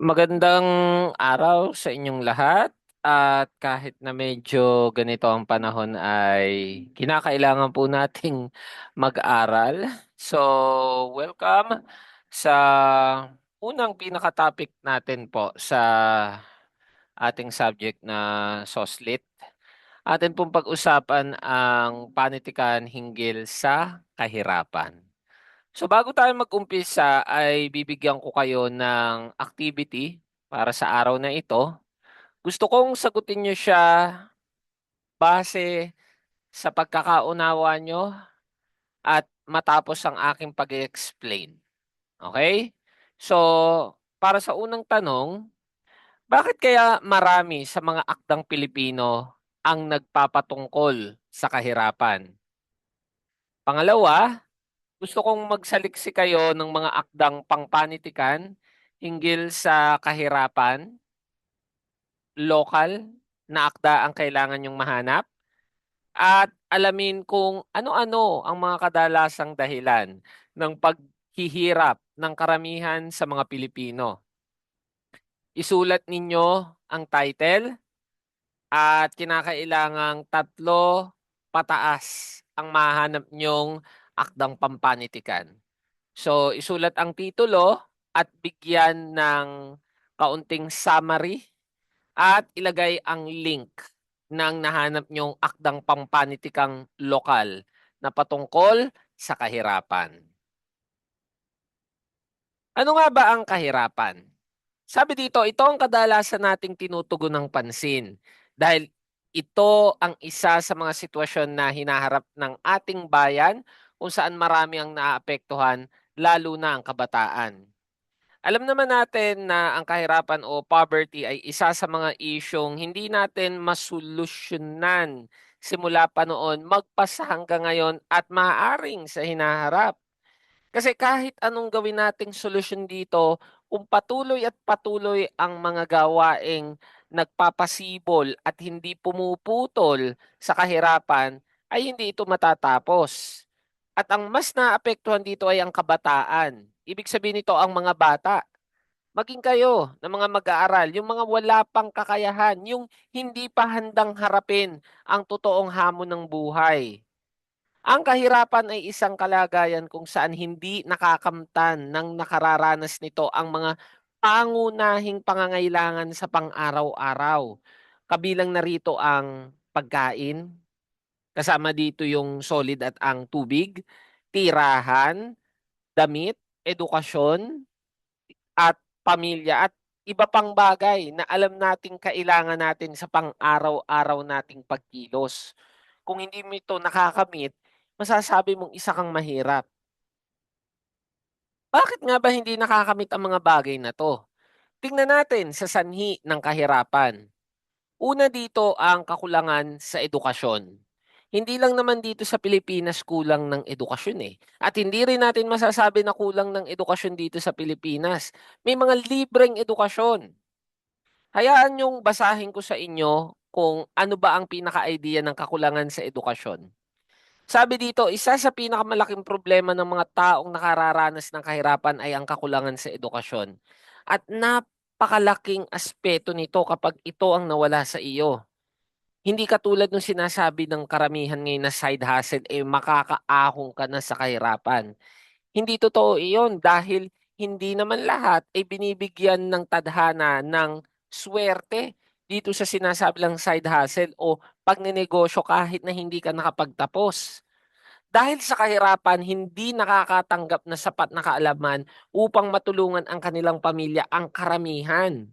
Magandang araw sa inyong lahat at kahit na medyo ganito ang panahon ay kinakailangan po nating mag-aral. So, welcome sa unang pinaka-topic natin po sa ating subject na SOSLIT. Atin pong pag-usapan ang panitikan hinggil sa kahirapan. So bago tayo mag-umpisa ay bibigyan ko kayo ng activity para sa araw na ito. Gusto kong sagutin niyo siya base sa pagkakaunawa nyo at matapos ang aking pag-explain. Okay? So, para sa unang tanong, bakit kaya marami sa mga akdang Pilipino ang nagpapatungkol sa kahirapan? Pangalawa, gusto kong magsaliksi kayo ng mga akdang pangpanitikan hinggil sa kahirapan, lokal na akda ang kailangan yung mahanap, at alamin kung ano-ano ang mga kadalasang dahilan ng paghihirap ng karamihan sa mga Pilipino. Isulat ninyo ang title at kinakailangang 3 pataas ang mahanap nyong akdang pampanitikan. So, isulat ang titulo at bigyan ng kaunting summary at ilagay ang link ng nahanap nyong akdang pampanitikang lokal na patungkol sa kahirapan. Ano nga ba ang kahirapan? Sabi dito, ito ang kadalasan nating tinutugon ng pansin dahil ito ang isa sa mga sitwasyon na hinaharap ng ating bayan kung saan marami ang naaapektuhan, lalo na ang kabataan. Alam naman natin na ang kahirapan o poverty ay isa sa mga isyong hindi natin masolusyonan simula pa noon magpasa hanggang ngayon at maaaring sa hinaharap. Kasi kahit anong gawin nating solusyon dito, kung patuloy at patuloy ang mga gawaing nagpapasibol at hindi pumuputol sa kahirapan, ay hindi ito matatapos. At ang mas naapektuhan dito ay ang kabataan. Ibig sabihin nito ang mga bata. Maging kayo na mga mag-aaral, yung mga wala pang kakayahan, yung hindi pa handang harapin ang totoong hamon ng buhay. Ang kahirapan ay isang kalagayan kung saan hindi nakakamtan ng nakararanas nito ang mga pangunahing pangangailangan sa pang-araw-araw. Kabilang narito ang pagkain, kasama dito yung solid at ang tubig, tirahan, damit, edukasyon, at pamilya at iba pang bagay na alam nating kailangan natin sa pang-araw-araw nating pagkilos. Kung hindi mo ito nakakamit, masasabi mong isa kang mahirap. Bakit nga ba hindi nakakamit ang mga bagay na 'to? Tingnan natin sa sanhi ng kahirapan. Una dito ang kakulangan sa edukasyon. Hindi lang naman dito sa Pilipinas kulang ng edukasyon eh. At hindi rin natin masasabi na kulang ng edukasyon dito sa Pilipinas. May mga libreng edukasyon. Hayaan niyong basahin ko sa inyo kung ano ba ang pinaka-idea ng kakulangan sa edukasyon. Sabi dito, isa sa pinakamalaking problema ng mga taong nakararanas ng kahirapan ay ang kakulangan sa edukasyon. At napakalaking aspeto nito kapag ito ang nawala sa iyo. Hindi katulad ng sinasabi ng karamihan ngayon na side hustle, eh makakaahong ka na sa kahirapan. Hindi totoo iyon dahil hindi naman lahat ay binibigyan ng tadhana ng swerte dito sa sinasabi lang side hustle o pagnenegosyo kahit na hindi ka nakapagtapos. Dahil sa kahirapan, hindi nakakatanggap na sapat na kaalaman upang matulungan ang kanilang pamilya ang karamihan.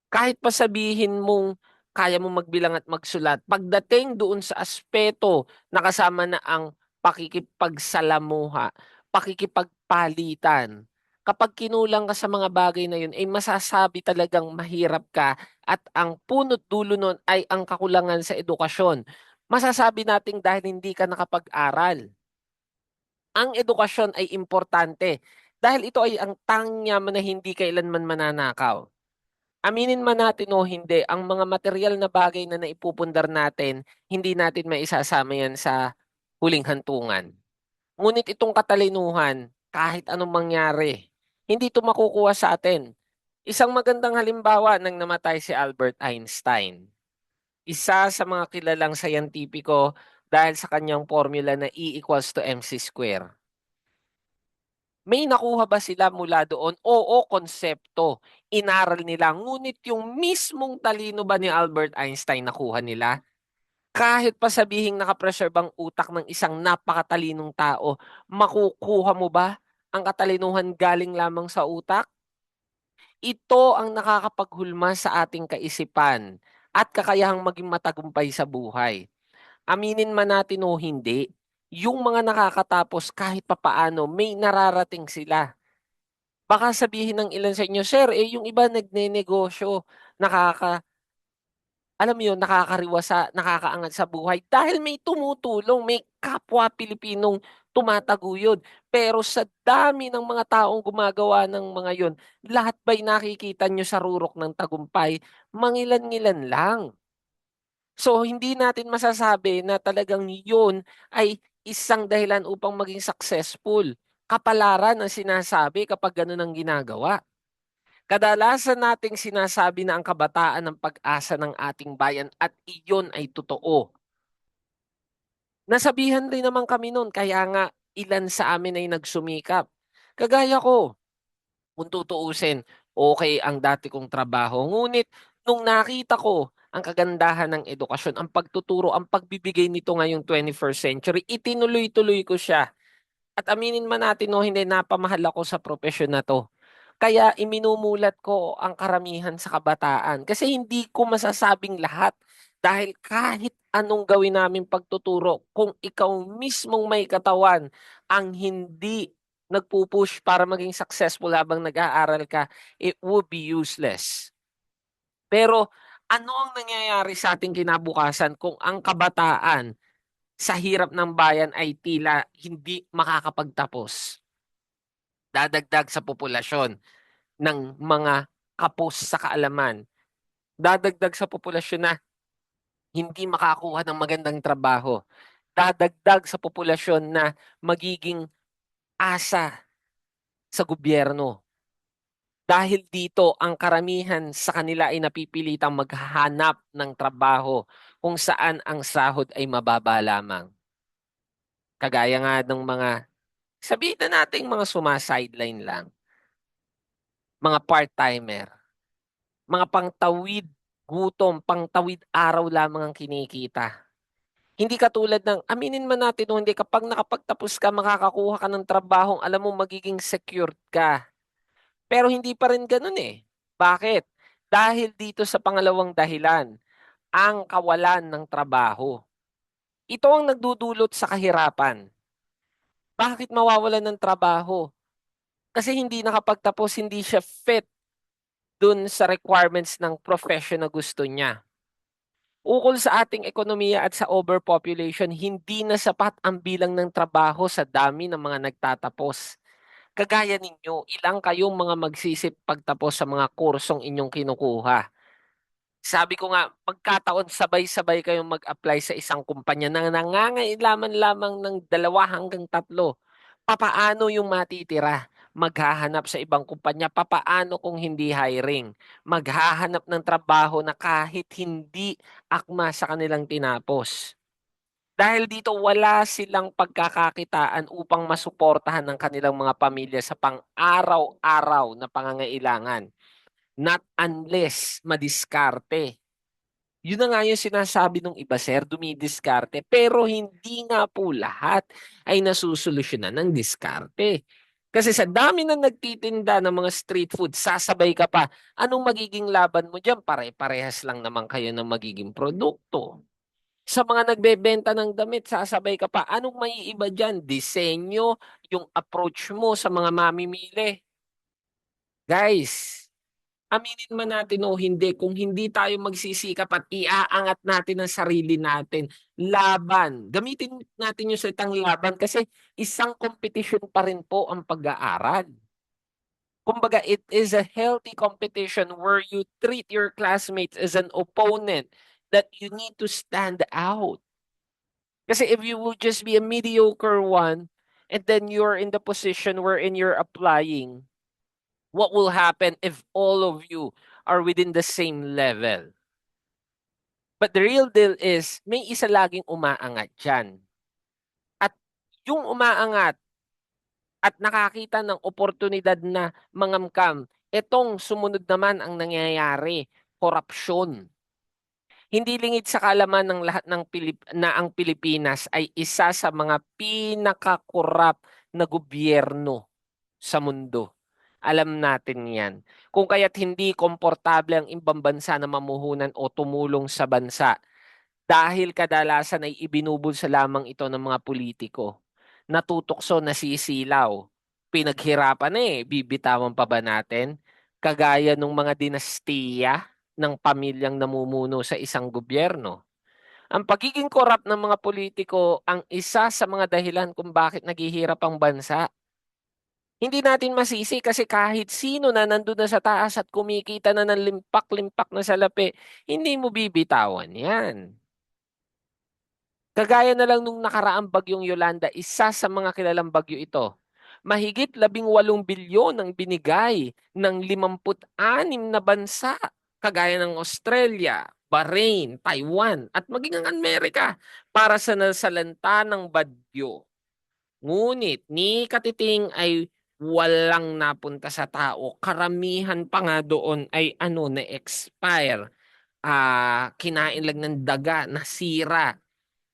Kahit pa sabihin mong kaya mo magbilang at magsulat, pagdating doon sa aspeto na kasama na ang pakikipagsalamuha, pakikipagpalitan, kapag kinulang ka sa mga bagay na yun, ay masasabi talagang mahirap ka at ang punot dulo nun ay ang kakulangan sa edukasyon. Masasabi nating dahil hindi ka nakapag-aral. Ang edukasyon ay importante dahil ito ay ang tanging na hindi kailanman mananakaw. Aminin man natin o hindi, ang mga material na bagay na naipupundar natin, hindi natin maisasama yan sa huling hantungan. Ngunit itong katalinuhan, kahit anong mangyari, hindi ito makukuha sa atin. Isang magandang halimbawa ng namatay si Albert Einstein. Isa sa mga kilalang sayantipiko dahil sa kanyang formula na E equals to mc square. May nakuha ba sila mula doon? Oo, konsepto. Inaral nila. Ngunit yung mismong talino ba ni Albert Einstein nakuha nila? Kahit pa sabihing nakapreserve ang utak ng isang napakatalinong tao, makukuha mo ba ang katalinuhan galing lamang sa utak? Ito ang nakakapaghulma sa ating kaisipan at kakayahang maging matagumpay sa buhay. Aminin man natin o hindi, yung mga nakakatapos kahit papaano may nararating sila. Baka sabihin ng ilan sa inyo, "Sir, yung iba nagnenegosyo, nakaka alam mo yun, nakakaangat sa buhay dahil may tumutulong, may kapwa Pilipinong tumataguyod." Pero sa dami ng mga taong gumagawa ng mga yun, lahat ba'y nakikita nyo sa rurok ng tagumpay? Mangilan-ngilan lang. So, hindi natin masasabi na talagang yun ay isang dahilan upang maging successful. Kapalaran ang sinasabi kapag ganun ang ginagawa. Kadalasan nating sinasabi na ang kabataan ng pag-asa ng ating bayan at iyon ay totoo. Nasabihan rin naman kami noon kaya nga ilan sa amin ay nagsumikap. Kagaya ko, kung tutuusin, okay ang dati kong trabaho. Ngunit nung nakita ko ang kagandahan ng edukasyon, ang pagtuturo, ang pagbibigay nito ngayong 21st century, itinuloy-tuloy ko siya. At aminin man natin o hindi, napamahal ako sa propesyon na 'to. Kaya iminumulat ko ang karamihan sa kabataan kasi hindi ko masasabing lahat. Dahil kahit anong gawin naming pagtuturo, kung ikaw mismong may katawan ang hindi nagpupush para maging successful habang nag-aaral ka, it would be useless. Pero ano ang nangyayari sa ating kinabukasan kung ang kabataan sa hirap ng bayan ay tila hindi makakapagtapos? Dadagdag sa populasyon ng mga kapos sa kaalaman. Dadagdag sa populasyon na hindi makakuha ng magandang trabaho. Dadagdag sa populasyon na magiging asa sa gobyerno. Dahil dito, ang karamihan sa kanila ay napipilitang maghanap ng trabaho kung saan ang sahod ay mababa lamang. Kagaya nga ng mga, sabihin na nating mga suma-sideline lang, mga part-timer, mga pangtawid gutom, pangtawid araw lamang ang kinikita. Hindi katulad ng, aminin man natin o hindi, kapag nakapagtapos ka, makakakuha ka ng trabahong alam mo magiging secured ka. Pero hindi pa rin ganun eh. Bakit? Dahil dito sa pangalawang dahilan, ang kawalan ng trabaho. Ito ang nagdudulot sa kahirapan. Bakit mawawalan ng trabaho? Kasi hindi nakapagtapos, hindi siya fit dun sa requirements ng profession na gusto niya. Ukol sa ating ekonomiya at sa overpopulation, hindi na sapat ang bilang ng trabaho sa dami ng mga nagtatapos. Kagaya ninyo, ilang kayong mga magsisip pagtapos sa mga kursong inyong kinukuha? Sabi ko nga, pagkataon sabay-sabay kayong mag-apply sa isang kumpanya na nangangailangan lamang ng 2 hanggang 3. Papaano yung matitira? Maghahanap sa ibang kumpanya. Papaano kung hindi hiring? Maghahanap ng trabaho na kahit hindi akma sa kanilang tinapos. Dahil dito wala silang pagkakakitaan upang masuportahan ng kanilang mga pamilya sa pang-araw-araw na pangangailangan. Not unless madiskarte. Yun na nga yung sinasabi ng iba, sir, dumidiskarte. Pero hindi nga po lahat ay nasusolusyonan ng diskarte. Kasi sa dami na nagtitinda ng mga street food, sasabay ka pa. Anong magiging laban mo dyan? Pare-parehas lang naman kayo ng magiging produkto. Sa mga nagbebenta ng damit, sasabay ka pa. Anong maiiba dyan? Disenyo, yung approach mo sa mga mamimili. Guys, aminin man natin o hindi, kung hindi tayo magsisikap at iaangat natin ang sarili natin, laban. Gamitin natin yung salitang laban kasi isang competition pa rin po ang pag-aaral. Kumbaga, it is a healthy competition where you treat your classmates as an opponent that you need to stand out. Kasi if you will just be a mediocre one and then you're in the position wherein you're applying, What will happen if all of you are within the same level? But the real deal is, may isa laging umaangat dyan. At yung umaangat at nakakita ng oportunidad na mangamkam, itong sumunod naman ang nangyayari, korupsyon. Hindi lingid sa kaalaman ng lahat ng na ang Pilipinas ay isa sa mga pinakakorap na gobyerno sa mundo. Alam natin yan. Kung kaya't hindi komportable ang ibang bansa na mamuhunan o tumulong sa bansa dahil kadalasan ay ibinubulsa lamang ito ng mga politiko. Natutokso, nasisilaw. Pinaghirapan bibitawan pa ba natin? Kagaya ng mga dinastiya ng pamilyang namumuno sa isang gobyerno. Ang pagiging korap ng mga politiko ang isa sa mga dahilan kung bakit naghihirap ang bansa. Hindi natin masisi kasi kahit sino na nandun na sa taas at kumikita na ng limpak-limpak na salapi, hindi mo bibitawan yan. Kagaya na lang nung nakaraang bagyong Yolanda, isa sa mga kilalang bagyo ito. Mahigit 18 bilyon ang binigay ng 56 na bansa, kagaya ng Australia, Bahrain, Taiwan, at maging ang Amerika para sa nasalanta ng bagyo. Ngunit ni Katiting ay walang napunta sa tao. Karamihan pa nga doon ay na-expire. Kinain lang ng daga, nasira.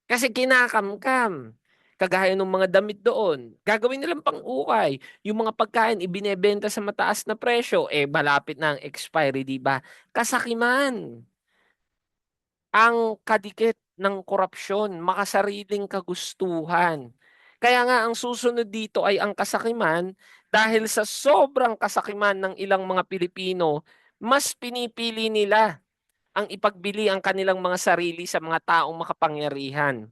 Kasi kinakamkam. Kagaya ng mga damit doon. Gagawin nilang pang-ukay. Yung mga pagkain ibinebenta sa mataas na presyo, malapit na ang expiry, di ba? Kasakiman. Ang kadikit ng korupsyon, makasariling kagustuhan. Kaya nga ang susunod dito ay ang kasakiman dahil sa sobrang kasakiman ng ilang mga Pilipino, mas pinipili nila ang ipagbili ang kanilang mga sarili sa mga taong makapangyarihan.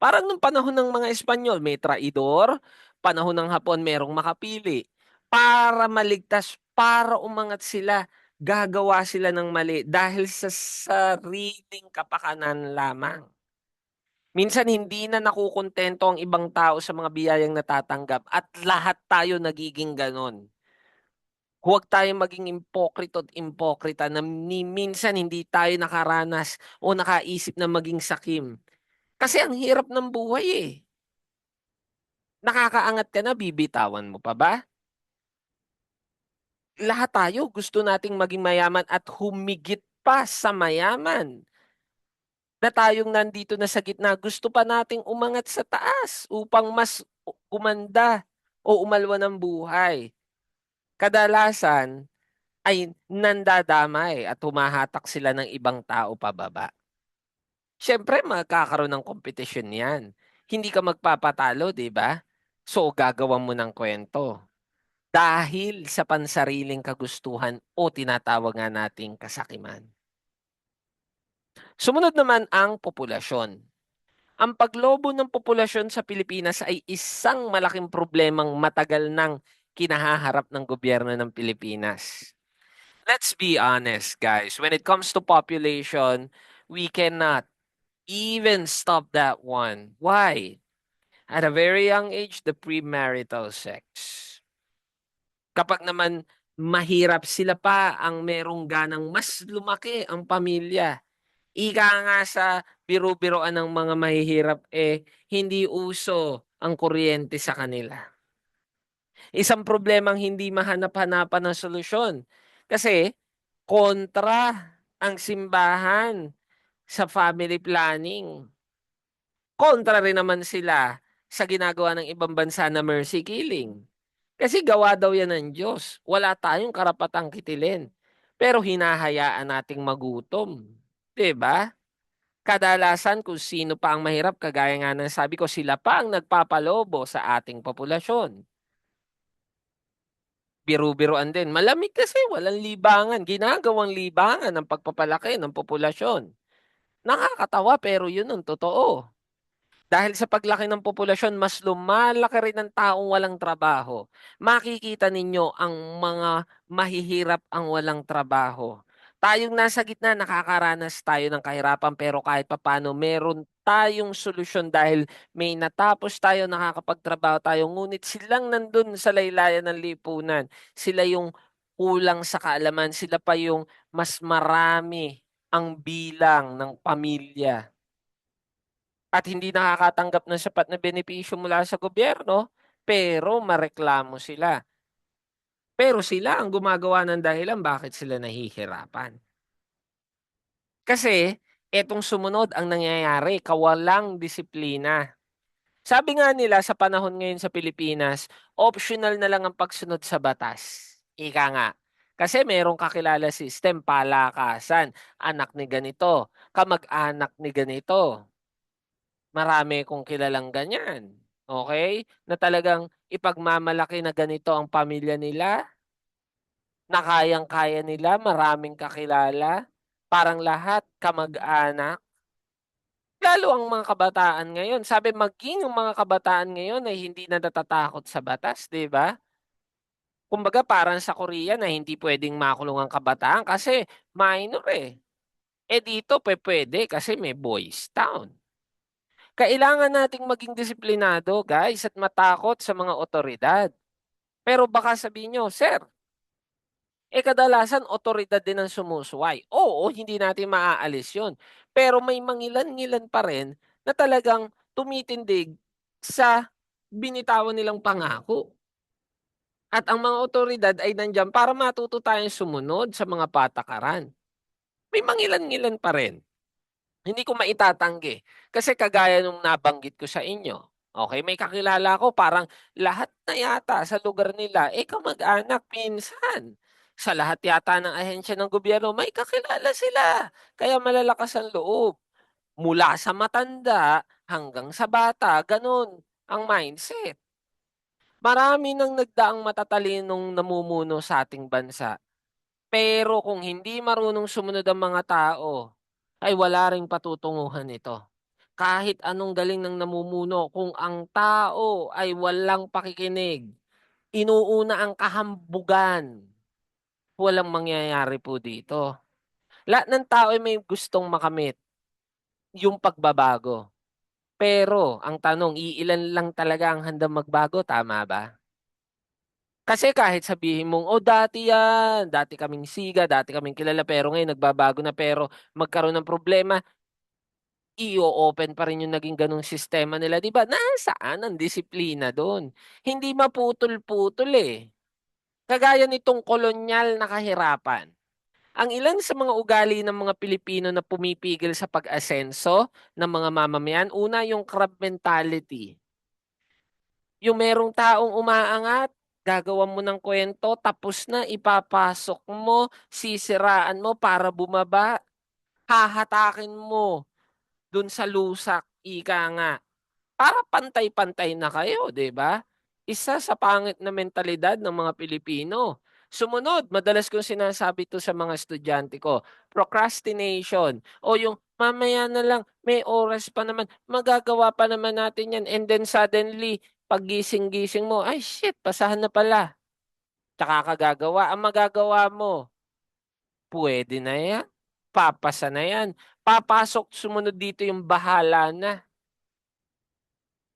Parang nung panahon ng mga Espanyol, may traidor, panahon ng Hapon, merong makapili. Para maligtas, para umangat sila, gagawa sila ng mali dahil sa sariling kapakanan lamang. Minsan hindi na nakukontento ang ibang tao sa mga biyayang natatanggap at lahat tayo nagiging ganon. Huwag tayong maging impokrito at impokrita na minsan hindi tayo nakaranas o nakaisip na maging sakim. Kasi ang hirap ng buhay Nakakaangat ka na, bibitawan mo pa ba? Lahat tayo gusto nating maging mayaman at humigit pa sa mayaman. Na tayong nandito na sa gitna, gusto pa nating umangat sa taas upang mas gumanda o umalwa ng buhay. Kadalasan ay nandadamay at humahatak sila ng ibang tao pababa. Siyempre, magkakaroon ng kompetisyon yan. Hindi ka magpapatalo, di ba? So, gagawan mo ng kwento. Dahil sa pansariling kagustuhan o tinatawag nga nating kasakiman. Sumunod naman ang populasyon. Ang paglobo ng populasyon sa Pilipinas ay isang malaking problemang matagal nang kinahaharap ng gobyerno ng Pilipinas. Let's be honest, guys. When it comes to population, we cannot even stop that one. Why? At a very young age, the premarital sex. Kapag naman mahirap, sila pa ang merong ganang mas lumaki ang pamilya. Ika nga sa biro-biroan ng mga mahihirap, hindi uso ang kuryente sa kanila. Isang problemang hindi mahanap-hanapan ng solusyon. Kasi kontra ang simbahan sa family planning. Kontra rin naman sila sa ginagawa ng ibang bansa na mercy killing. Kasi gawa daw yan ng Diyos. Wala tayong karapatang kitilin. Pero hinahayaan nating magutom. 'Di ba? Kadalasan kung sino pa ang mahirap, kagaya nga ng sabi ko, sila pa ang nagpapalobo sa ating populasyon. Biru-biruan din. Malamig kasi, walang libangan. Ginagawang libangan ng pagpapalaki ng populasyon. Nakakatawa pero yun ang totoo. Dahil sa paglaki ng populasyon, mas lumalaki rin ang taong walang trabaho. Makikita ninyo ang mga mahihirap ang walang trabaho. Tayong nasa gitna, nakakaranas tayo ng kahirapan pero kahit papano meron tayong solusyon dahil may natapos tayo, nakakapagtrabaho tayo, ngunit silang nandun sa laylayan ng lipunan. Sila yung kulang sa kaalaman, sila pa yung mas marami ang bilang ng pamilya at hindi nakakatanggap ng sapat na benepisyo mula sa gobyerno, pero mareklamo sila. Pero sila ang gumagawa ng dahilan bakit sila nahihirapan. Kasi etong sumunod ang nangyayari, kawalang disiplina. Sabi nga nila sa panahon ngayon sa Pilipinas, optional na lang ang pagsunod sa batas. Ika nga. Kasi merong kakilala system, palakasan, anak ni ganito, kamag-anak ni ganito. Marami kong kilalang ganyan. Okay? Na talagang ipagmamalaki na ganito ang pamilya nila, na kayang-kaya nila, maraming kakilala, parang lahat kamag-anak. Lalo ang mga kabataan ngayon. Sabi maging ang mga kabataan ngayon ay hindi na natatakot sa batas, 'di ba? Kumbaga parang sa Korea na hindi pwedeng makulong ang kabataan kasi minor eh. Eh dito pwede kasi may boys town. Kailangan nating maging disiplinado, guys, at matakot sa mga otoridad. Pero baka sabihin nyo, Sir, kadalasan otoridad din ang sumusuway. Oo, hindi natin maaalis yun. Pero may mangilan-ngilan pa rin na talagang tumitindig sa binitawan nilang pangako. At ang mga otoridad ay nandiyan para matuto tayong sumunod sa mga patakaran. May mangilan-ngilan pa rin. Hindi ko maitatanggi. Kasi kagaya nung nabanggit ko sa inyo, okay, may kakilala ko parang lahat na yata sa lugar nila, kamag-anak, pinsan. Sa lahat yata ng ahensya ng gobyerno, may kakilala sila. Kaya malalakas ang loob. Mula sa matanda hanggang sa bata, ganun ang mindset. Marami nang nagdaang matatalinong namumuno sa ating bansa. Pero kung hindi marunong sumunod ang mga tao, ay wala ring patutunguhan ito. Kahit anong galing ng namumuno, kung ang tao ay walang pakikinig, inuuna ang kahambugan, walang mangyayari po dito. Lahat ng tao ay may gustong makamit, yung pagbabago. Pero ang tanong, iilan lang talaga ang handang magbago, tama ba? Kasi kahit sabihin mong, oh dati yan, dati kaming siga, dati kaming kilala, pero ngayon nagbabago na pero magkaroon ng problema, i-open pa rin yung naging ganong sistema nila. Di ba? Nasaan ang disiplina doon? Hindi maputol-putol eh. Kagaya nitong kolonyal na kahirapan. Ang ilan sa mga ugali ng mga Pilipino na pumipigil sa pag-asenso ng mga mamamayan, una yung crab mentality. Yung merong taong umaangat, gagawan mo ng kwento, tapos na ipapasok mo, sisiraan mo para bumaba, hahatakin mo dun sa lusak, ika nga. Para pantay-pantay na kayo, 'di ba? Isa sa pangit na mentalidad ng mga Pilipino. Sumunod, madalas kong sinasabi 'to sa mga estudyante ko, procrastination o yung mamaya na lang, may oras pa naman, magagawa pa naman natin 'yan and then suddenly paggising-gising mo, ay shit, basahan na pala. Tsaka ka gagawa. Ang magagawa mo, pwede na 'yan. Papasa na 'yan. Papasok sumunod dito yung bahala na.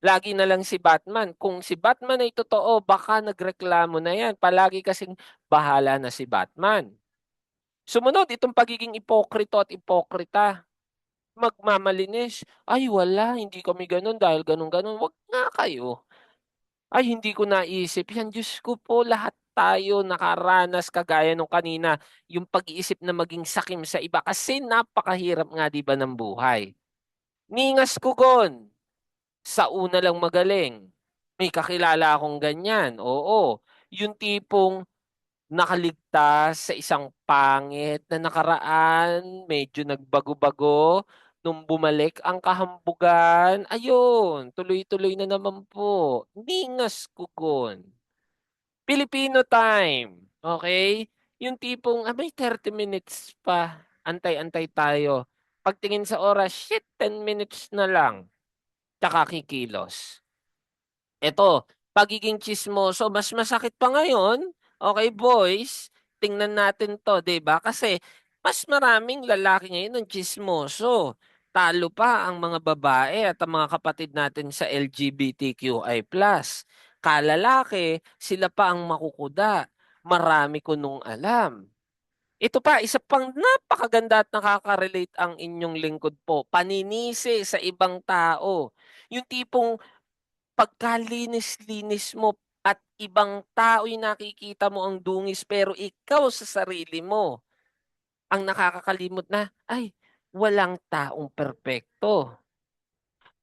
Lagi na lang si Batman. Kung si Batman ay totoo, baka nagreklamo na yan. Palagi kasing bahala na si Batman. Sumunod, itong pagiging ipokrito at ipokrita. Magmamalinis. Ay wala, hindi kami ganun dahil ganun-ganun. Wag nga kayo. Ay hindi ko naisip yan. Diyos ko po, lahat tayo nakaranas kagaya nung kanina. Yung pag-iisip na maging sakim sa iba. Kasi napakahirap nga di ba ng buhay. Ningas ko gon. Sa una lang magaling. May kakilala akong ganyan, oo. Yung tipong nakaligtas sa isang pangit na nakaraan, medyo nagbago-bago, nung bumalik ang kahambugan, ayun, tuloy-tuloy na naman po. Ningas kugon. Filipino time, okay? Yung tipong, may 30 minutes pa, antay-antay tayo. Pagtingin sa oras, shit, 10 minutes na lang, tsaka kikilos. Eto, pagiging tsismoso mas masakit pa ngayon. Okay, boys, tingnan natin 'to, 'di ba? Kasi mas maraming lalaki ngayon ang tsismoso. talo pa ang mga babae at ang mga kapatid natin sa LGBTQI+. Kalalaki, sila pa ang makukuda. Marami ko nung alam. Ito pa, isa pang napakaganda at nakaka-relate ang inyong lingkod po. Paninisi sa ibang tao. Yung tipong pagkalinis-linis mo at ibang tao yung nakikita mo ang dungis pero ikaw sa sarili mo ang nakakakalimot na, ay, walang taong perpekto.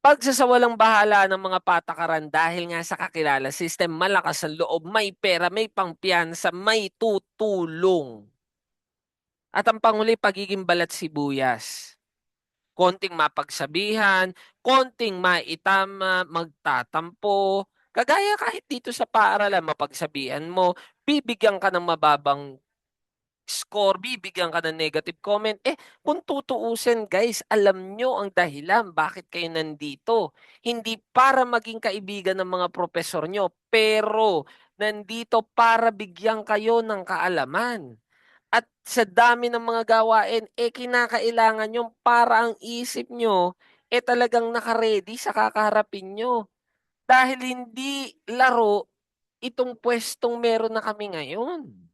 Pagsasawalang bahala ng mga patakaran dahil nga sa kakilala system, malakas ang loob, may pera, may pangpiyansa, may tutulong. At ang panghuli, pagiging balat sibuyas. Konting mapagsabihan, konting maitama, magtatampo. Kagaya kahit dito sa paaralan, mapagsabihan mo, bibigyan ka ng mababang score, bibigyan ka ng negative comment. Kung tutuusin guys, alam nyo ang dahilan bakit kayo nandito. Hindi para maging kaibigan ng mga profesor nyo, pero nandito para bigyan kayo ng kaalaman. At sa dami ng mga gawain, kinakailangan nyo para ang isip nyo, talagang nakaredy sa kakaharapin nyo. Dahil hindi laro itong pwestong meron na kami ngayon.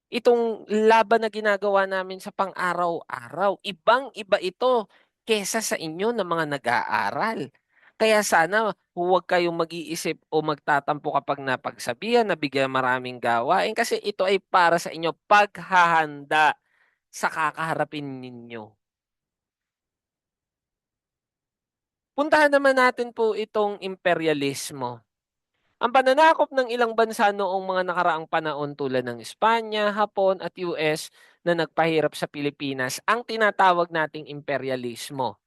Itong laban na ginagawa namin sa pang-araw-araw, ibang-iba ito kesa sa inyo na mga nag-aaral. Kaya sana huwag kayong mag-iisip o magtatampo kapag napagsabihan, nabigyan maraming gawain kasi ito ay para sa inyo paghahanda sa kakaharapin ninyo. Puntahan naman natin po itong imperialismo. Ang pananakop ng ilang bansa noong mga nakaraang panahon tulad ng Espanya, Hapon at US na nagpahirap sa Pilipinas ang tinatawag nating imperialismo.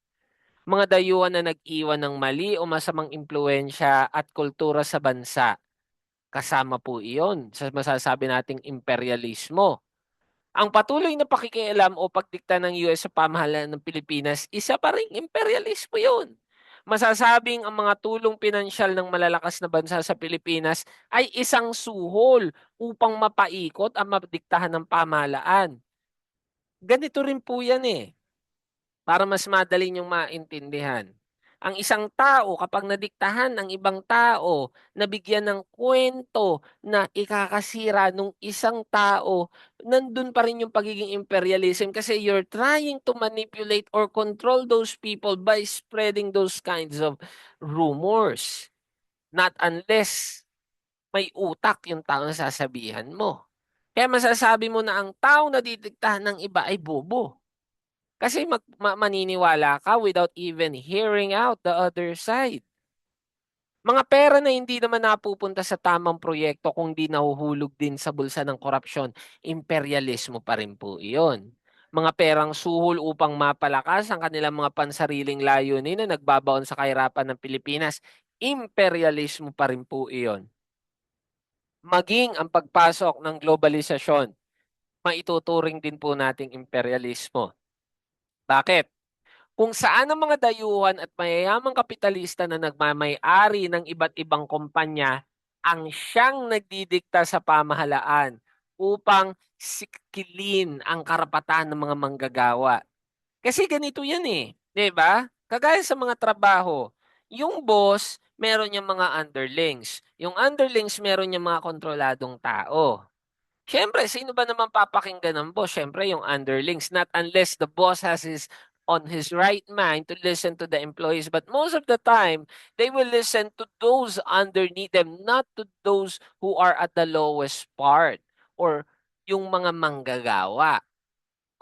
Mga dayuhan na nag-iwan ng mali o masamang impluensya at kultura sa bansa. Kasama po iyon sa masasabi nating imperialismo. Ang patuloy na pakikialam o pagdikta ng US sa pamahalaan ng Pilipinas, isa pa ring imperialismo yun. Masasabing ang mga tulong pinansyal ng malalakas na bansa sa Pilipinas ay isang suhol upang mapaikot ang mapdiktahan ng pamahalaan. Ganito rin po yan para mas madali niyong maintindihan. Ang isang tao kapag nadiktahan ng ibang tao, nabigyan ng kwento na ikakasira nung isang tao, nandun pa rin yung pagiging imperialism kasi you're trying to manipulate or control those people by spreading those kinds of rumors. Not unless may utak yung tao na sasabihan mo. Kaya masasabi mo na ang tao na didiktahan ng iba ay bobo. Kasi maniniwala ka without even hearing out the other side. Mga pera na hindi naman napupunta sa tamang proyekto kung di nahuhulog din sa bulsa ng korupsyon, imperialismo pa rin po iyon. Mga perang suhol upang mapalakas ang kanilang mga pansariling layunin na nagbabaon sa kahirapan ng Pilipinas, imperialismo pa rin po iyon. Maging ang pagpasok ng globalisasyon, maituturing din po nating imperialismo. Bakit? Kung saan ang mga dayuhan at mayayamang kapitalista na nagmamay-ari ng iba't ibang kumpanya ang siyang nagdidikta sa pamahalaan upang sikilin ang karapatan ng mga manggagawa. Kasi ganito yan 'di ba? Kagaya sa mga trabaho, yung boss meron niyang mga underlings. Yung underlings meron niyang mga kontroladong tao. Siyempre, sino ba naman papakinggan ng boss? Siyempre, yung underlings. Not unless the boss has on his right mind to listen to the employees. But most of the time, they will listen to those underneath them, not to those who are at the lowest part or yung mga manggagawa.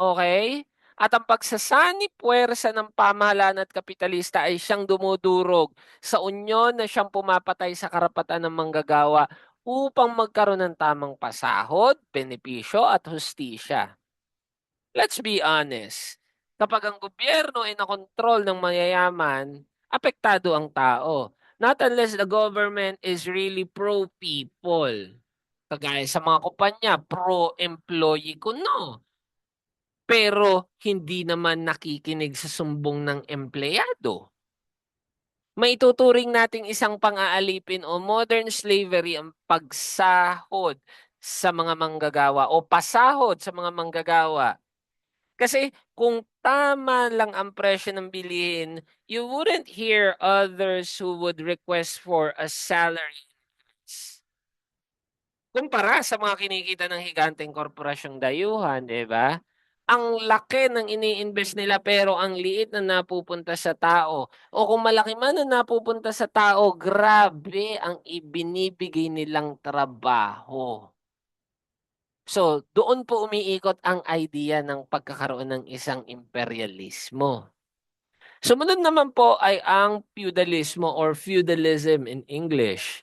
Okay? At ang pagsasani puwersa ng pamahalaan at kapitalista ay siyang dumudurog sa unyon na siyang pumapatay sa karapatan ng manggagawa upang magkaroon ng tamang pasahod, benepisyo at hustisya. Let's be honest. Kapag ang gobyerno ay nakontrol ng mayayaman, apektado ang tao. Not unless the government is really pro-people. Kagaya sa mga kumpanya, pro-employee kuno. Pero hindi naman nakikinig sa sumbong ng empleyado. Maituturing nating isang pang-aalipin o modern slavery ang pagsahod sa mga manggagawa o pasahod sa mga manggagawa. Kasi kung tama lang ang presyo ng bilihin, you wouldn't hear others who would request for a salary increase. Kumpara sa mga kinikita ng higanteng korporasyong dayuhan, 'di ba? Ang laki ng ini-invest nila pero ang liit na napupunta sa tao. O kung malaki man ang napupunta sa tao, grabe ang ibinibigay nilang trabaho. So, doon po umiikot ang idea ng pagkakaroon ng isang imperialismo. Sumunod naman po ay ang feudalismo or feudalism in English.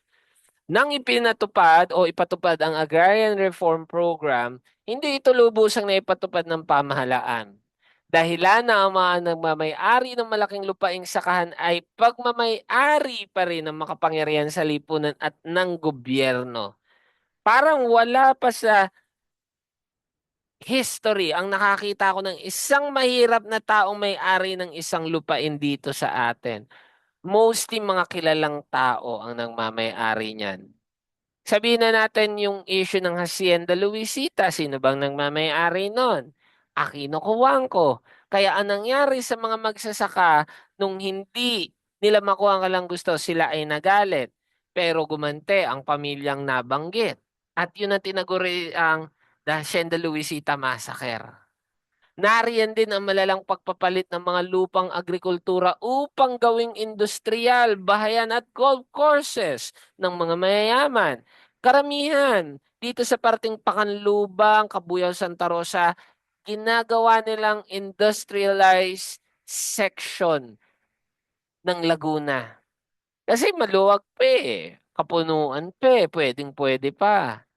Nang ipinatupad o ipatupad ang Agrarian Reform Program, hindi ito lubusang naipatupad ng pamahalaan. Dahilan na ang mga nagmamay-ari ng malaking lupaing sakahan ay pagmamay-ari pa rin ng makapangyarihan sa lipunan at ng gobyerno. Parang wala pa sa history ang nakakita ko ng isang mahirap na taong may-ari ng isang lupain dito sa atin. Mostly mga kilalang tao ang nagmamay-ari niyan. Sabihin na natin yung issue ng Hacienda Luisita. Sino bang nagmamay-ari nun? Aquino Cuangco. Kaya ang nangyari sa mga magsasaka, nung hindi nila makuha ang kalang gusto, sila ay nagalit. Pero gumante ang pamilyang nabanggit. At yun ang tinaguri ang The Hacienda Luisita Massacre. Nariyan din ang malalang pagpapalit ng mga lupang agrikultura upang gawing industrial, bahayan at golf courses ng mga mayayaman. Karamihan dito sa parting Pakanlubang, Cabuyao, Santa Rosa, ginagawa nilang industrialized section ng Laguna. Kasi maluwag pa eh. Kapunuan pa eh. Pwedeng-pwede pa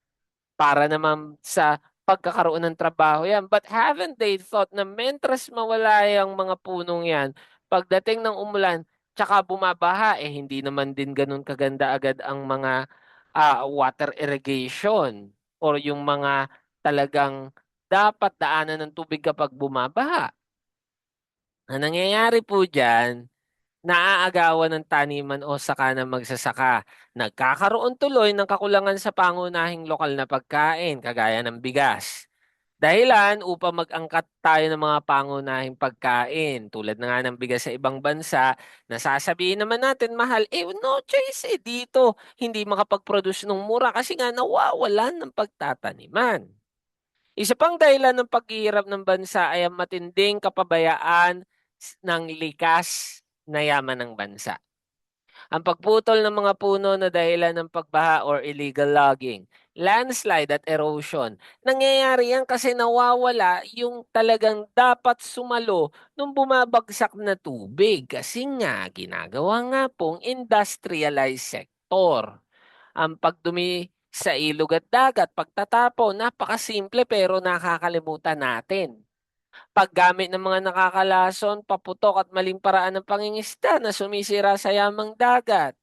para naman sa pagkakaroon ng trabaho yan. But haven't they thought na mentras mawala yung mga punong yan, pagdating ng umulan, tsaka bumabaha, eh hindi naman din ganun kaganda agad ang mga water irrigation or yung mga talagang dapat daanan ng tubig kapag bumabaha. Ang nangyayari po dyan, naaagawan ng taniman o saka ng magsasaka. Nagkakaroon tuloy ng kakulangan sa pangunahing lokal na pagkain, kagaya ng bigas. Dahilan upang mag-angkat tayo ng mga pangunahing pagkain, tulad na nga ng bigas sa ibang bansa, nasasabihin naman natin mahal, eh no choice eh dito, hindi makapag-produce ng mura kasi nga nawawalan ng pagtataniman. Isa pang dahilan ng paghihirap ng bansa ay ang matinding kapabayaan ng likas na yaman ng bansa. Ang pagputol ng mga puno na dahilan ng pagbaha or illegal logging, landslide at erosion. Nangyayari yan kasi nawawala yung talagang dapat sumalo nung bumabagsak na tubig. Kasi nga, ginagawa nga pong industrialized sector. Ang pagdumi sa ilog at dagat, pagtatapo, napakasimple pero nakakalimutan natin. Paggamit ng mga nakakalason, paputok at maling paraan ng pangingisda na sumisira sa yamang dagat.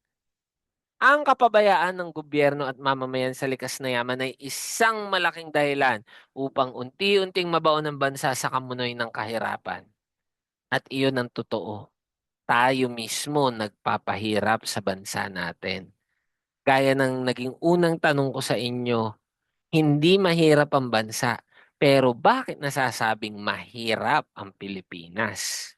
Ang kapabayaan ng gobyerno at mamamayan sa likas na yaman ay isang malaking dahilan upang unti-unting mabaon ng bansa sa kamunoy ng kahirapan. At iyon ang totoo. Tayo mismo nagpapahirap sa bansa natin. Gaya ng naging unang tanong ko sa inyo, hindi mahirap ang bansa, pero bakit nasasabing mahirap ang Pilipinas?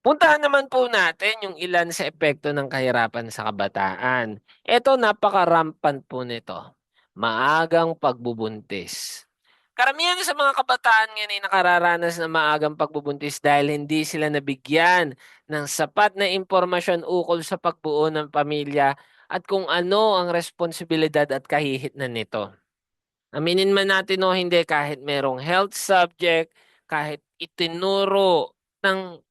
Puntahan naman po natin yung ilan sa epekto ng kahirapan sa kabataan. Ito, napaka-rampant po nito. Maagang pagbubuntis. Karamihan sa mga kabataan ngayon ay nakararanas ng maagang pagbubuntis dahil hindi sila nabigyan ng sapat na impormasyon ukol sa pagbuo ng pamilya at kung ano ang responsibilidad at kahihitnan nito. Aminin man natin o hindi, kahit merong health subject, kahit itinuro ng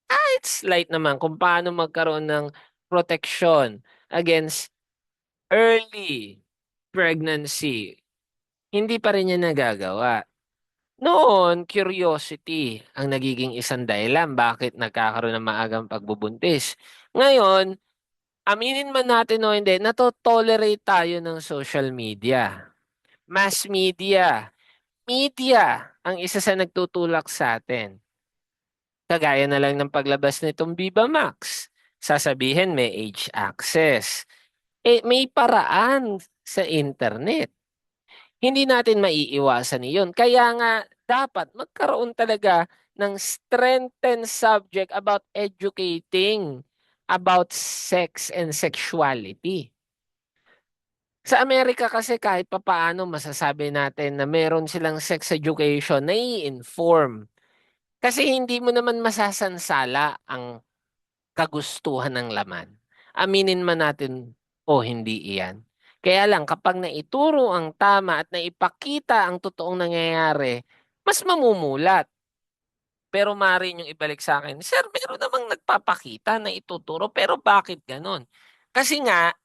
kahit slight naman kung paano magkaroon ng protection against early pregnancy, hindi pa rin niya nagagawa. Noon, curiosity ang nagiging isang dahilan bakit nagkakaroon ng maagang pagbubuntis. Ngayon, aminin man natin o hindi, natotolerate tayo ng social media. Mass media. Media ang isa sa nagtutulak sa atin. Kagaya na lang ng paglabas nitong Viva Max. Sasabihin may age access. Eh, may paraan sa internet. Hindi natin maiiwasan iyon. Kaya nga dapat magkaroon talaga ng strengthened subject about educating about sex and sexuality. Sa Amerika kasi kahit papaano masasabi natin na meron silang sex education na i-inform. Kasi hindi mo naman masasansala ang kagustuhan ng laman. Aminin man natin o hindi iyan. Kaya lang kapag naituro ang tama at naipakita ang totoong nangyayari, mas mamumulat. Pero maaari yung ibalik sa akin, Sir, meron namang nagpapakita na ituturo, pero bakit ganon? Kasi nga,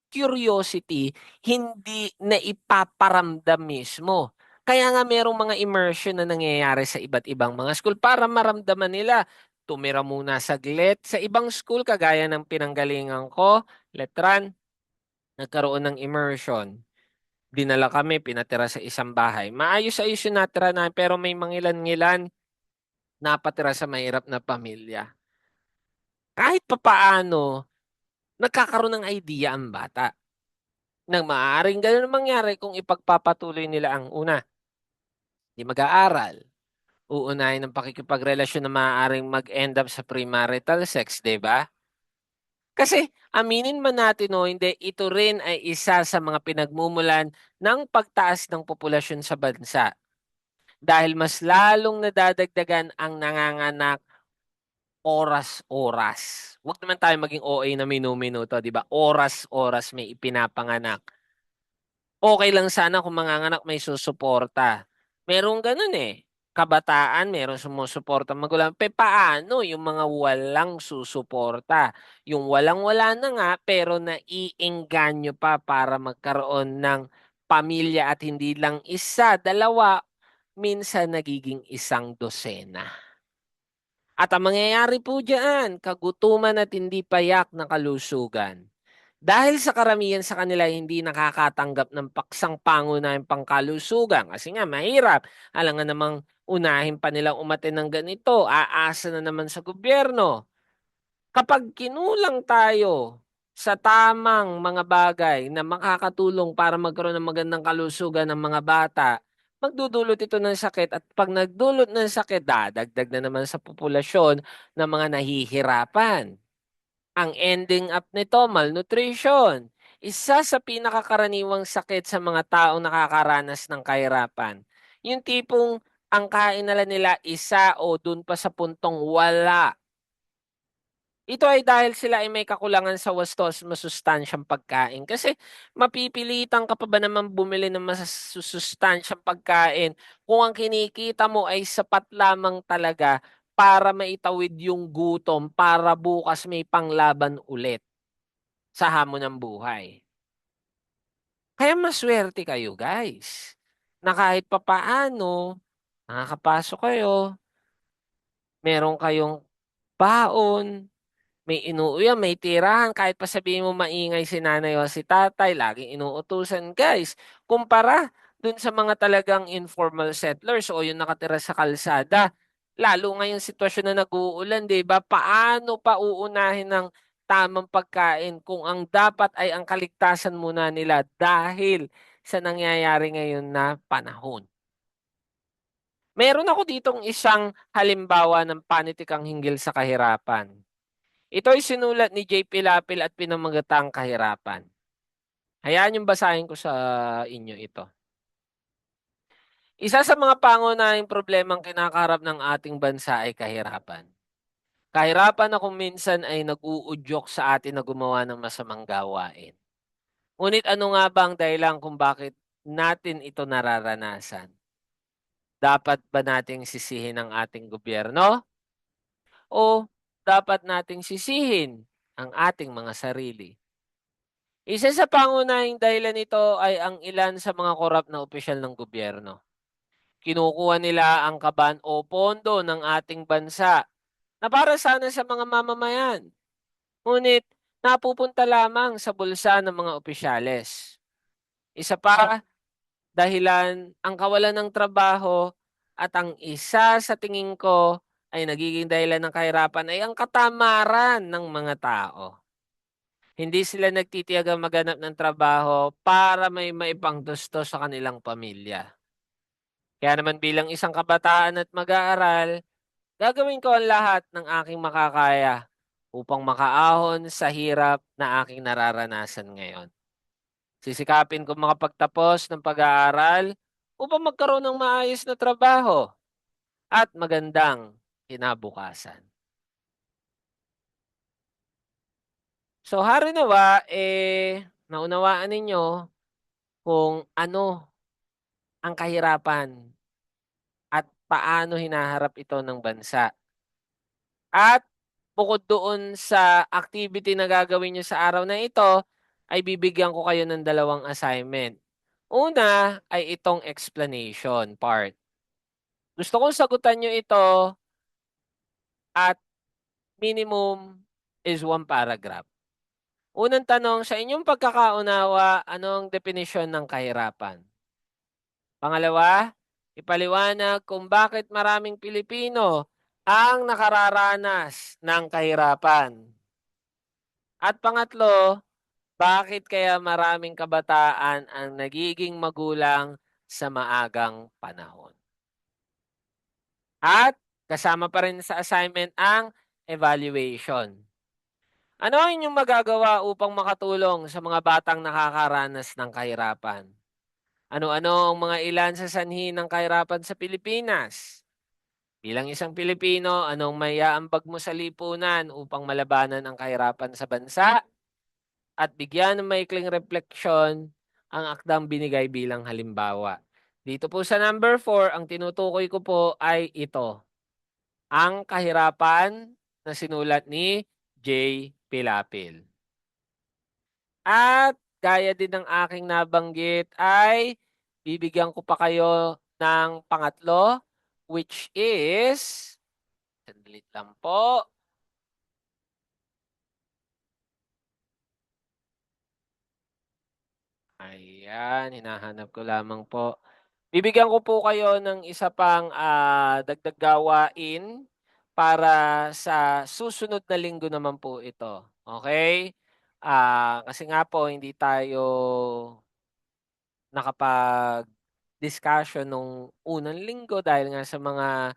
curiosity, hindi na ipaparamdam mismo. Kaya nga merong mga immersion na nangyayari sa iba't ibang mga school para maramdaman nila. Tumira muna saglit sa ibang school kagaya ng pinanggalingan ko, Letran, nagkaroon ng immersion. Dinala kami, pinatira sa isang bahay. Maayos-ayos yung natira na pero may mangilan-ngilan napatira sa mahirap na pamilya. Kahit papaano, nagkakaroon ng idea ang bata nang maaaring ganun ang mangyari kung ipagpapatuloy nila ang una, di mag-aaral. Uunahin ng pakikipagrelasyon na maaaring mag-end up sa premarital sex, di ba? Kasi aminin man natin o hindi, ito rin ay isa sa mga pinagmumulan ng pagtaas ng populasyon sa bansa. Dahil mas lalong nadadagdagan ang nanganganak oras-oras. Huwag naman tayo maging OA na minu-minuto, di ba? Oras-oras may ipinapanganak. Okay lang sana kung manganganak may susuporta. Merong ganun eh. Kabataan, meron sumusuporta magulang. Paano yung mga walang susuporta? Yung walang-wala na nga, pero naiengganyo pa para magkaroon ng pamilya at hindi lang isa, dalawa, minsan nagiging isang dosena. At ang mangyayari po diyan, kagutuman at hindi payak na kalusugan. Dahil sa karamihan sa kanila hindi nakakatanggap ng paksang pangunahing pangkalusugan kasi nga mahirap. Alangan namang unahin pa nilang umatin ng ganito, aasa na naman sa gobyerno. Kapag kinulang tayo sa tamang mga bagay na makakatulong para magkaroon ng magandang kalusugan ng mga bata, magdudulot ito ng sakit at pag nagdulot ng sakit, dadagdag na naman sa populasyon ng mga nahihirapan. Ang ending up nito, malnutrition. Isa sa pinakakaraniwang sakit sa mga taong nakakaranas ng kahirapan. Yung tipong ang kain nila isa o dun pa sa puntong wala. Ito ay dahil sila ay may kakulangan sa wastos masustansyang pagkain. Kasi mapipilitan ka pa ba naman bumili ng masusustansyang pagkain kung ang kinikita mo ay sapat lamang talaga para maitawid yung gutom para bukas may panglaban ulit sa hamon ng buhay. Kaya maswerte kayo guys na kahit papaano nakakapasok kayo, meron kayong baon, may inuuya, may tirahan, kahit pa sabihin mo maingay si nanay o si tatay, laging inuutusan. Guys, kumpara dun sa mga talagang informal settlers o yung nakatira sa kalsada, lalo ngayong sitwasyon na nag-uulan, di ba? Paano pa uunahin ng tamang pagkain kung ang dapat ay ang kaligtasan muna nila dahil sa nangyayari ngayon na panahon? Meron ako ditong isang halimbawa ng panitikang hinggil sa kahirapan. Ito ay sinulat ni J.P. Lapil at pinamagatang kahirapan. Hayaan yung basahin ko sa inyo ito. Isa sa mga pangunahing problemang kinakaharap ng ating bansa ay kahirapan. Kahirapan na kung minsan ay nag-uudyok sa atin na gumawa ng masamang gawain. Ngunit ano nga ba ang dahilan kung bakit natin ito nararanasan? Dapat ba nating sisihin ang ating gobyerno? O dapat nating sisihin ang ating mga sarili? Isa sa pangunahing dahilan nito ay ang ilan sa mga korap na opisyal ng gobyerno. Kinukuha nila ang kaban o pondo ng ating bansa na para sana sa mga mamamayan. Ngunit napupunta lamang sa bulsa ng mga opisyales. Isa pa, dahilan ang kawalan ng trabaho at ang isa sa tingin ko ay nagiging dahilan ng kahirapan ay ang katamaran ng mga tao. Hindi sila nagtitiyagang maghanap ng trabaho para may maipanggusto sa kanilang pamilya. Kaya naman bilang isang kabataan at mag-aaral, gagawin ko ang lahat ng aking makakaya upang makaahon sa hirap na aking nararanasan ngayon. Sisikapin ko makapagtapos ng pag-aaral upang magkaroon ng maayos na trabaho at magandang kinabukasan. So harinawa, naunawaan ninyo kung ano ang kahirapan at paano hinaharap ito ng bansa. At bukod doon sa activity na gagawin niyo sa araw na ito, ay bibigyan ko kayo ng dalawang assignment. Una ay itong explanation part. Gusto kong sagutan niyo ito at minimum is 1 paragraph. Unang tanong, sa inyong pagkakaunawa, anong definisyon ng kahirapan? Pangalawa, ipaliwanag kung bakit maraming Pilipino ang nakararanas ng kahirapan. At pangatlo, bakit kaya maraming kabataan ang nagiging magulang sa maagang panahon? At kasama pa rin sa assignment ang evaluation. Ano ang inyong magagawa upang makatulong sa mga batang nakakaranas ng kahirapan? Ano-ano ang mga ilan sa sanhi ng kahirapan sa Pilipinas? Bilang isang Pilipino, anong maiaambag mo sa lipunan upang malabanan ang kahirapan sa bansa? At bigyan ng maikling refleksyon ang akdang binigay bilang halimbawa. Dito po sa number 4, ang tinutukoy ko po ay ito. Ang kahirapan na sinulat ni J. Pilapil. At gaya din ng aking nabanggit ay bibigyan ko pa kayo ng pangatlo, which is, sandali lang po. Ayan, hinahanap ko lamang po. Bibigyan ko po kayo ng isa pang dagdag gawain para sa susunod na linggo naman po ito. Okay? Kasi nga po hindi tayo nakapag-discussion nung unang linggo dahil nga sa mga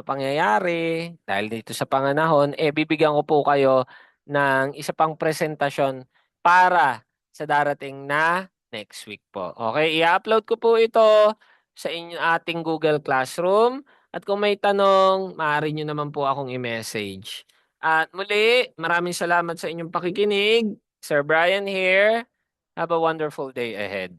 pangyayari, dahil dito sa panganahon, bibigyan ko po kayo ng isa pang presentasyon para sa darating na next week po. Okay, i-upload ko po ito sa ating Google Classroom at kung may tanong, maaari nyo naman po akong i-message. At muli, maraming salamat sa inyong pakikinig. Sir Brian here. Have a wonderful day ahead.